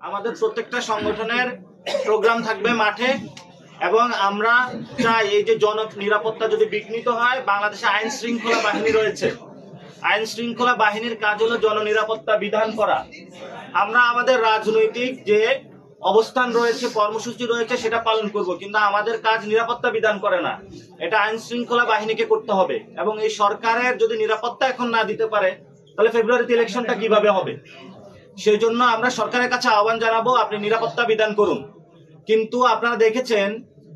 আমাদের প্রত্যেকটা সংগঠনের প্রোগ্রাম থাকবে মাঠে এবং আমরা চাই এই যে জন নিরাপত্তা যদি বিঘ্নিত হয়, বাংলাদেশে আইন শৃঙ্খলা বাহিনী রয়েছে, আইন শৃঙ্খলা বাহিনীর কাজ হলো জননিরাপত্তা বিধান করা। আমরা আমাদের রাজনৈতিক যে অবস্থান রয়েছে, কর্মসূচি রয়েছে সেটা পালন করব, কিন্তু আমাদের কাজ নিরাপত্তা বিধান করে না, এটা আইন শৃঙ্খলা বাহিনীকে করতে হবে। এবং এই সরকারের যদি নিরাপত্তা এখন না দিতে পারে তাহলে ফেব্রুয়ারিতে ইলেকশনটা কিভাবে হবে? সেই জন্য আমরা সরকারের কাছে আহ্বান জানাবো, আপনি নিরাপত্তা বিধান করুন। কিন্তু আপনারা দেখেছেন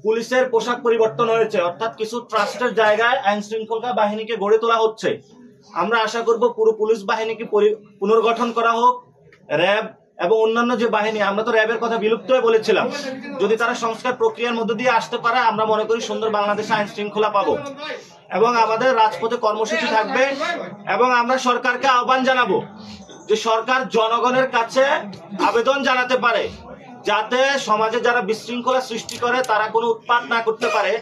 পুলিশের পোশাক পরিবর্তন হয়েছে, অর্থাৎ কিছু ট্রাস্টের জায়গায় আইন শৃঙ্খলা বাহিনীকে গড়ে তোলা হচ্ছে। আমরা আশা করব পুরো পুলিশ বাহিনীকে পুনর্গঠন করা হোক। র্যাব এবং অন্যান্য যে বাহিনী, আমরা তো র্যাবের কথা বিলুপ্ত হয়ে বলেছিলাম, যদি তারা সংস্কার প্রক্রিয়ার মধ্যে দিয়ে আসতে পারে আমরা মনে করি সুন্দর বাংলাদেশে আইন শৃঙ্খলা পাবো। এবং আমাদের রাজপথে কর্মসূচি থাকবে এবং আমরা সরকারকে আহ্বান জানাবো যে সরকার জনগণের কাছে আবেদন জানাতে পারে যাতে সমাজে যারা বিশৃঙ্খলা সৃষ্টি করে তারা কোনো উৎপাত না করতে পারে।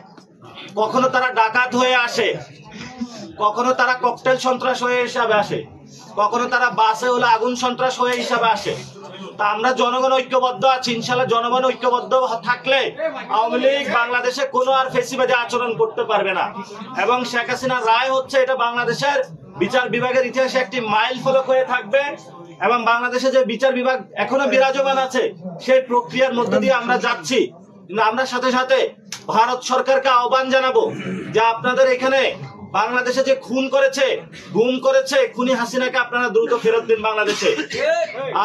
কখনো তারা ডাকাত হয়ে আসে, কখনো তারা ককটেল সন্ত্রাস হয়ে হিসাবে আসে, কখনো তারা বাসে হলে আগুন সন্ত্রাস হয়ে হিসাবে আসে। তা আমরা জনগণ ঐক্যবদ্ধ আছি, ইনশাল্লাহ জনগণ ঐক্যবদ্ধ থাকলে আওয়ামী লীগ বাংলাদেশে কোনো আর ফেসিবাদী আচরণ করতে পারবে না। এবং শেখ হাসিনার রায় হচ্ছে এটা বাংলাদেশের বিচার বিভাগের ইতিহাসে একটি মাইল ফলক হয়ে থাকবে। এবং বাংলাদেশে যে বিচার বিভাগ এখনো বিরাজমান আছে সেই প্রক্রিয়ার মধ্যে দিয়ে আমরা যাচ্ছি। কিন্তু আমরা সাথে সাথে ভারত সরকারকে আহ্বান জানাবো যে আপনাদের এখানে বাংলাদেশে যে খুন করেছে, গুম করেছে খুনি হাসিনাকে আপনারা দ্রুত ফেরত দিন বাংলাদেশে।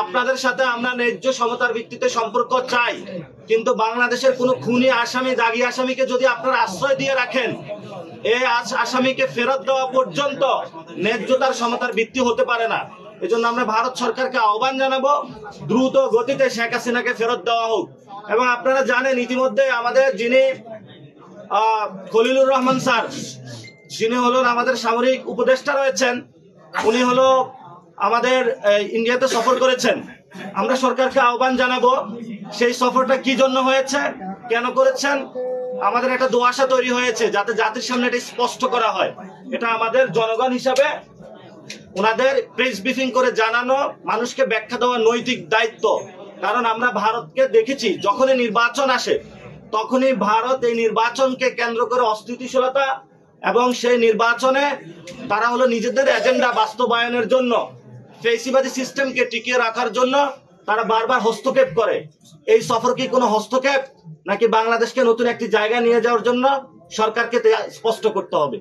আপনাদের সাথে আমরা ন্যায্য সমতার ভিত্তিতে সম্পর্ক চাই, কিন্তু বাংলাদেশের কোনো খুনি আসামি, দাগী আসামিকে যদি আপনারা আশ্রয় দিয়ে রাখেন, এই আসামিকে ফেরত দেওয়া পর্যন্ত ন্যায্যতার সমতার ভিত্তি হতে পারে না। এজন্য আমরা ভারত সরকারকে আহ্বান জানাবো দ্রুত গতিতে শেখ হাসিনাকে ফেরত দেওয়া হোক। এবং আপনারা জানেন ইতিমধ্যে আমাদের যিনি খলিলুর রহমান স্যার, যিনি হলেন আমাদের সামরিক উপদেষ্টা রয়েছেন, উনি হলো আমাদের ইন্ডিয়াতে সফর করেছেন। আমরা সরকারকে আহ্বান জানাবো সেই সফরটা কি জন্য হয়েছে, কেন করেছেন, আমাদের একটা দোয়াশা তৈরি হয়েছে যাতে জাতির সামনে এটা স্পষ্ট করা হয়। এটা আমাদের জনগণ হিসাবে ওনাদের প্রেস ব্রিফিং করে জানানো, মানুষকে ব্যাখ্যা দেওয়া নৈতিক দায়িত্ব। কারণ আমরা ভারতকে দেখেছি যখনই নির্বাচন আসে তখনই ভারত এই নির্বাচনকে কেন্দ্র করে অস্থিতিশীলতা এবং সেই নির্বাচনে তারা হলো নিজেদের এজেন্ডা বাস্তবায়নের জন্য, ফেসিবাদী সিস্টেমকে টিকিয়ে রাখার জন্য তারা বারবার হস্তক্ষেপ করে। এই সফর কি কোনো হস্তক্ষেপ নাকি বাংলাদেশকে নতুন একটি জায়গায় নিয়ে যাওয়ার জন্য? সরকারকে স্পষ্ট করতে হবে।